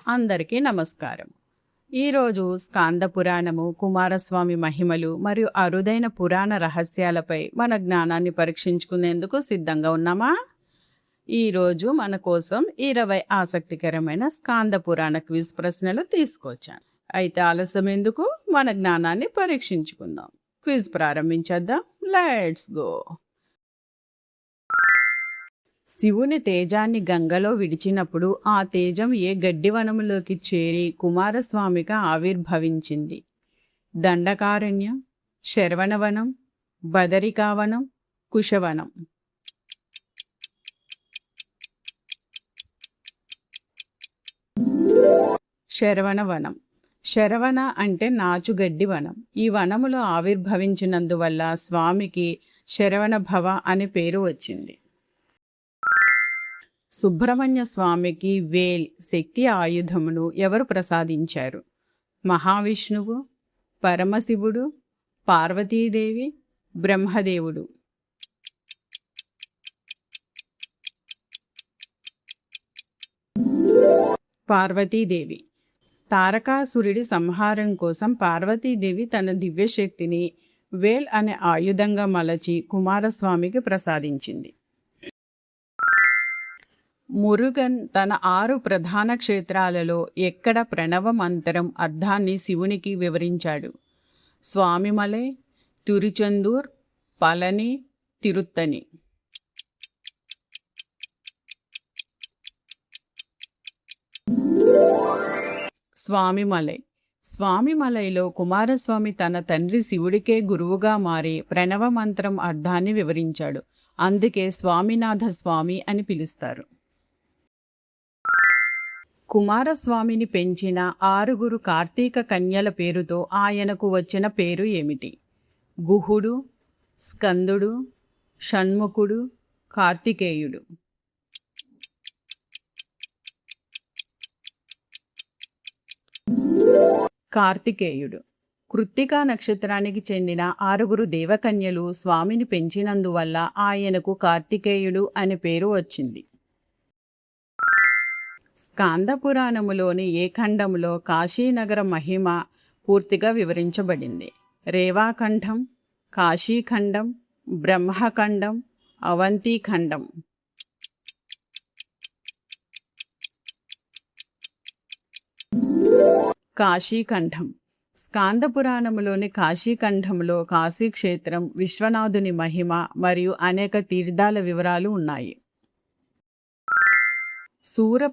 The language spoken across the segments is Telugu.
అందరికీ నమస్కారం. ఈరోజు స్కాంద పురాణము, కుమారస్వామి మహిమలు మరియు అరుదైన పురాణ రహస్యాలపై మన జ్ఞానాన్ని పరీక్షించుకునేందుకు సిద్ధంగా ఉన్నామా? ఈరోజు మన కోసం 20 ఆసక్తికరమైన స్కాంద పురాణ క్విజ్ ప్రశ్నలు తీసుకొచ్చాను. అయితే ఆలస్యం ఎందుకు, మన జ్ఞానాన్ని పరీక్షించుకుందాం. క్విజ్ ప్రారంభించేద్దాం. Let's go. శివుని తేజాన్ని గంగలో విడిచినప్పుడు ఆ తేజం ఏ గడ్డివనములోకి చేరి కుమారస్వామిగా ఆవిర్భవించింది? దండకారణ్యం, శరవణవనం, బదరికావనం, కుశవనం. శరవణవనం. శరవణ అంటే నాచుగడ్డి వనం. ఈ వనములో ఆవిర్భవించినందువల్ల స్వామికి శరవణ భవ అనే పేరు వచ్చింది. సుబ్రహ్మణ్య స్వామికి వేల్ శక్తి ఆయుధమును ఎవరు ప్రసాదించారు? మహావిష్ణువు, పరమశివుడు, పార్వతీదేవి, బ్రహ్మదేవుడు. పార్వతీదేవి. తారకాసురుడి సంహారం కోసం పార్వతీదేవి తన దివ్యశక్తిని వేల్ అనే ఆయుధంగా మలచి కుమారస్వామికి ప్రసాదించింది. మురుగన్ తన 6 ప్రధాన క్షేత్రాలలో ఎక్కడ ప్రణవ మంత్రం అర్థాన్ని శివునికి వివరించాడు? స్వామిమలై, తిరుచెందూర్, పళని, తిరుత్తని. స్వామిమలై. స్వామిమలైలో కుమారస్వామి తన తండ్రి శివుడికే గురువుగా మారి ప్రణవ మంత్రం అర్థాన్ని వివరించాడు. అందుకే స్వామినాథ స్వామి అని పిలుస్తారు. కుమారస్వామిని పెంచిన 6 కార్తీక కన్యల పేరుతో ఆయనకు వచ్చిన పేరు ఏమిటి? గుహుడు, స్కందుడు, షణ్ముఖుడు, కార్తికేయుడు. కార్తికేయుడు. కృత్తికా నక్షత్రానికి చెందిన 6 దేవకన్యలు స్వామిని పెంచినందువల్ల ఆయనకు కార్తికేయుడు అనే పేరు వచ్చింది. స్కాంద పురాణములోని ఏ ఖండములో కాశీనగర మహిమ పూర్తిగా వివరించబడింది? రేవాఖండం, కాశీఖండం, బ్రహ్మఖండం, అవంతిఖండం. కాశీఖండం. స్కాంద పురాణములోని కాశీఖండంలో కాశీక్షేత్రం, విశ్వనాథుని మహిమ మరియు అనేక తీర్థాల వివరాలు ఉన్నాయి.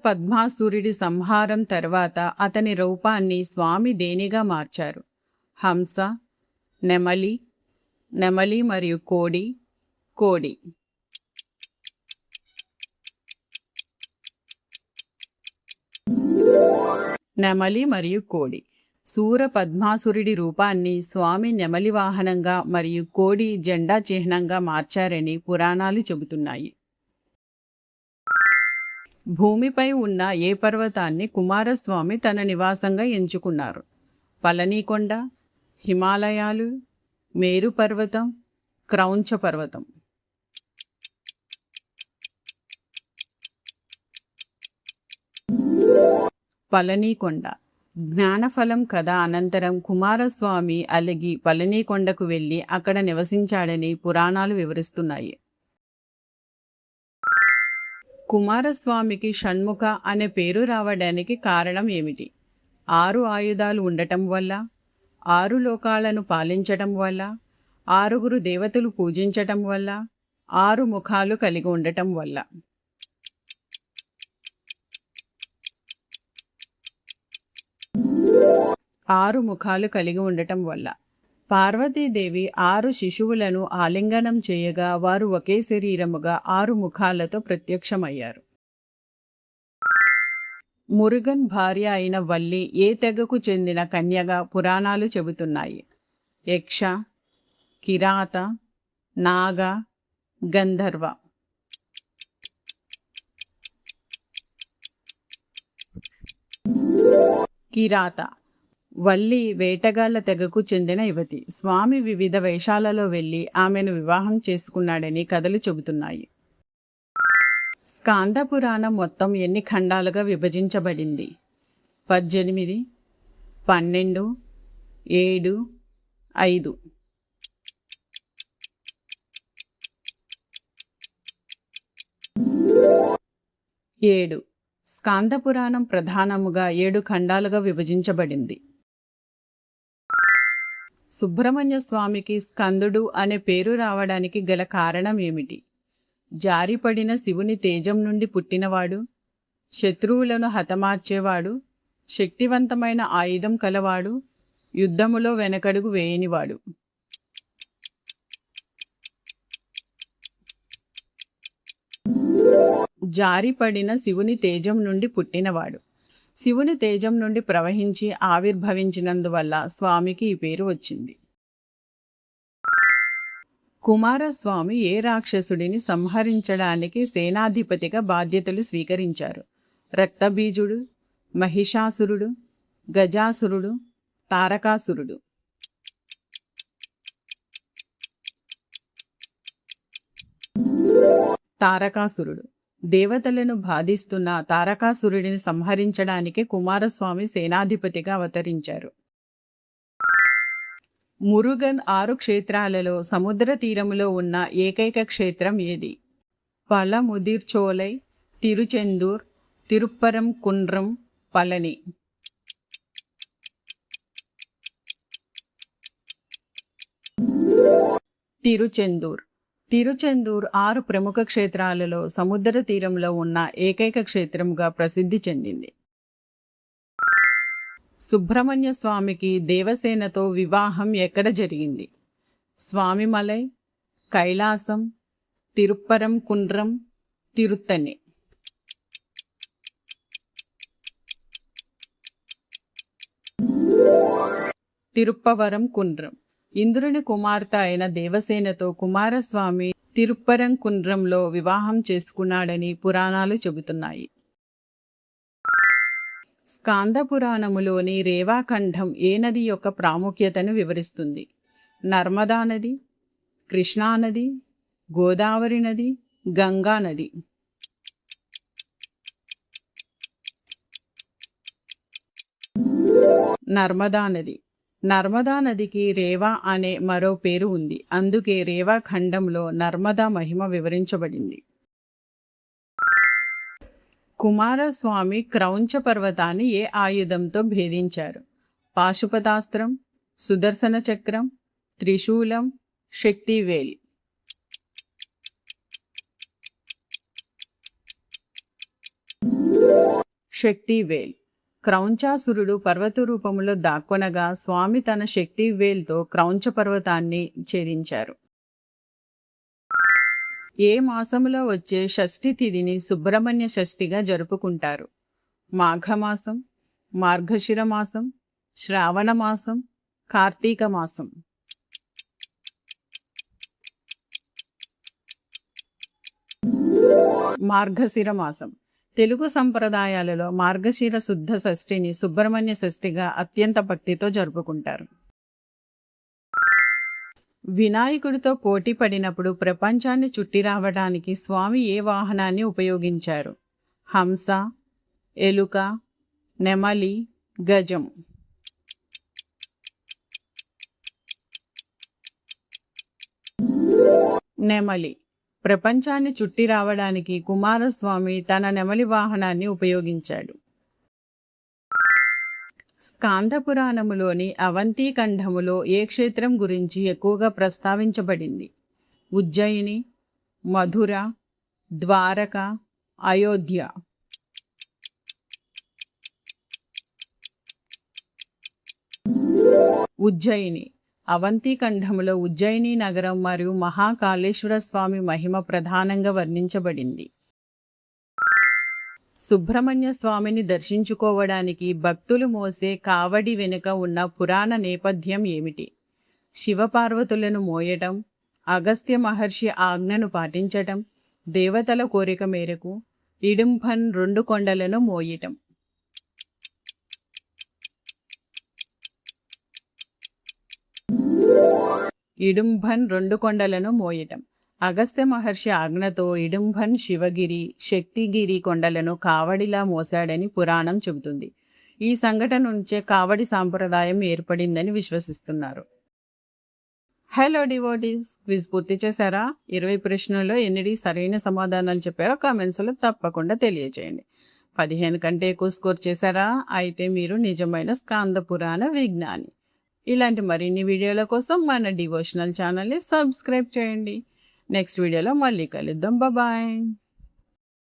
పద్మాసురుడి సంహారం తర్వాత అతని రూపాన్ని స్వామి దేనిగా మార్చారు? హంస, నెమలి, నెమలి మరియు కోడి, కోడి. నెమలి మరియు కోడి. పద్మాసురుడి రూపాన్ని స్వామి నెమలి వాహనంగా మరియు కోడి జెండా చిహ్నంగా మార్చారని పురాణాలు చెబుతున్నాయి. భూమిపై ఉన్న ఏ పర్వతాన్ని కుమారస్వామి తన నివాసంగా ఎంచుకున్నారు? పళనికొండ, హిమాలయాలు, మేరు పర్వతం, క్రౌంచ పర్వతం. పళనికొండ. జ్ఞానఫలం కథ అనంతరం కుమారస్వామి అలిగి పళనికొండకు వెళ్ళి అక్కడ నివసించాడని పురాణాలు వివరిస్తున్నాయి. కుమారస్వామికి షణ్ముఖ అనే పేరు రావడానికి కారణం ఏమిటి? 6 ఆయుధాలు ఉండటం వల్ల, 6 లోకాలను పాలించటం వల్ల, 6 దేవతలు పూజించటం వల్ల, 6 ముఖాలు కలిగి ఉండటం వల్ల. 6 ముఖాలు కలిగి ఉండటం వల్ల. పార్వతీదేవి 6 శిశువులను ఆలింగనం చేయగా వారు ఒకే శరీరముగా 6 ముఖాలతో ప్రత్యక్షమయ్యారు. మురుగన్ భార్య అయిన వల్లి ఏ తెగకు చెందిన కన్యగా పురాణాలు చెబుతున్నాయి? యక్ష, కిరాత, నాగ, గంధర్వ. కిరాత. వల్లి వేటగాళ్ల తెగకు చెందిన యువతి. స్వామి వివిధ వేషాలలో వెళ్ళి ఆమెను వివాహం చేసుకున్నాడని కథలు చెబుతున్నాయి. స్కాంద పురాణం మొత్తం ఎన్ని ఖండాలుగా విభజించబడింది? 18, 12, 7, 5. 7. స్కాంద పురాణం ప్రధానముగా 7 ఖండాలుగా విభజించబడింది. సుబ్రహ్మణ్య స్వామికి స్కందుడు అనే పేరు రావడానికి గల కారణం ఏమిటి? జారిపడిన శివుని తేజం నుండి పుట్టినవాడు, శత్రువులను హతమార్చేవాడు, శక్తివంతమైన ఆయుధం కలవాడు, యుద్ధములో వెనకడుగు వేయనివాడు. జారిపడిన శివుని తేజం నుండి పుట్టినవాడు. శివుని తేజం నుండి ప్రవహించి ఆవిర్భవించినందువల్ల స్వామికి ఈ పేరు వచ్చింది. కుమారస్వామి ఏ రాక్షసుడిని సంహరించడానికి సేనాధిపతిగా బాధ్యతలు స్వీకరించారు? రక్తబీజుడు, మహిషాసురుడు, గజాసురుడు, తారకాసురుడు. తారకాసురుడు. దేవతలను బాధిస్తున్న తారకాసురుడిని సంహరించడానికి కుమారస్వామి సేనాధిపతిగా అవతరించారు. మురుగన్ 6 క్షేత్రాలలో సముద్ర తీరములో ఉన్న ఏకైక క్షేత్రం ఏది? పలముదిర్చోలై, తిరుచెందూర్, తిరుప్పరం కుండ్రం, పళని. తిరుచెందూర్. తిరుచెందూర్ 6 ప్రముఖ క్షేత్రాలలో సముద్ర తీరంలో ఉన్న ఏకైక క్షేత్రంగా ప్రసిద్ధి చెందింది. సుబ్రహ్మణ్య స్వామికి దేవసేనతో వివాహం ఎక్కడ జరిగింది? స్వామిమలై, కైలాసం, తిరుప్పరం కుండ్రం, తిరుత్తని. తిరుప్పవరం కుండ్రం. ఇంద్రుని కుమార్తె అయిన దేవసేనతో కుమారస్వామి తిరుప్పరం కుండ్రంలో వివాహం చేసుకున్నాడని పురాణాలు చెబుతున్నాయి. స్కాంద పురాణములోని రేవాఖండం ఏ నది యొక్క ప్రాముఖ్యతను వివరిస్తుంది? నర్మదా నది, కృష్ణానది, గోదావరి నది, గంగా నది. నర్మదా నది. నర్మదా నదికి రేవా అనే మరో పేరు ఉంది. అందుకే రేవా ఖండంలో నర్మదా మహిమ వివరించబడింది. కుమారస్వామి క్రౌంచ పర్వతాన్ని ఏ ఆయుధంతో భేదించారు? పాశుపతాస్త్రం, సుదర్శన చక్రం, త్రిశూలం, శక్తివేల్. శక్తివేల్. క్రౌంచాసురుడు పర్వత రూపంలో దాక్కొనగా స్వామి తన శక్తివేల్తో క్రౌంచ పర్వతాన్ని ఛేదించారు. ఏ మాసంలో వచ్చే షష్ఠి తిథిని సుబ్రహ్మణ్య షష్ఠిగా జరుపుకుంటారు? మాఘమాసం, మార్గశిర మాసం, శ్రావణ మాసం, కార్తీక మాసం. మార్గశిర మాసం. తెలుగు సంప్రదాయాలలో మార్గశిర శుద్ధ షష్ఠిని సుబ్రహ్మణ్య షష్ఠిగా అత్యంత భక్తితో జరుపుకుంటారు. వినాయకుడితో పోటీ పడినప్పుడు ప్రపంచాన్ని చుట్టి రావడానికి స్వామి ఏ వాహనాన్ని ఉపయోగించారు? హంస, ఎలుక, నెమలి, గజం. నెమలి. ప్రపంచాన్ని చుట్టి రావడానికి కుమారస్వామి తన నెమలి వాహనాన్ని ఉపయోగించాడు. స్కాంద పురాణములోని అవంతి ఖండములో ఏ క్షేత్రం గురించి ఎక్కువగా ప్రస్తావించబడింది? ఉజ్జయిని, మధుర, ద్వారక, అయోధ్య. ఉజ్జయిని. అవంతి ఖండములో ఉజ్జయిని నగరం మరియు మహాకాళేశ్వర స్వామి మహిమ ప్రధానంగా వర్ణించబడింది. సుబ్రహ్మణ్య స్వామిని దర్శించుకోవడానికి భక్తులు మోసే కావడి వెనుక ఉన్న పురాణ నేపథ్యం ఏమిటి? శివపార్వతులను మోయటం, అగస్త్య మహర్షి ఆజ్ఞను పాటించటం, దేవతల కోరిక మేరకు ఇడుంభన్ 2 కొండలను మోయటం. ఇడుంభన్ 2 కొండలను మోయటం. అగస్త్య మహర్షి ఆజ్ఞతో ఇడుంభన్ శివగిరి, శక్తిగిరి కొండలను కావడిలా మోసాడని పురాణం చెబుతుంది. ఈ సంఘటన నుంచే కావడి సాంప్రదాయం ఏర్పడిందని విశ్వసిస్తున్నారు. హలో డివోటీస్, క్విజ్ పూర్తి చేశారా? 20 ప్రశ్నల్లో ఎన్నిటి సరైన సమాధానాలు చెప్పారో కామెంట్స్లో తప్పకుండా తెలియజేయండి. 15 కంటే ఎక్కువ స్కోర్ చేశారా? అయితే మీరు నిజమైన స్కాంద పురాణ విజ్ఞాని. ఇలాంటి మరిన్ని వీడియోల కోసం మన డివోషనల్ ఛానల్ని సబ్స్క్రైబ్ చేయండి. నెక్స్ట్ వీడియోలో మళ్ళీ కలుద్దాం. బాయ్.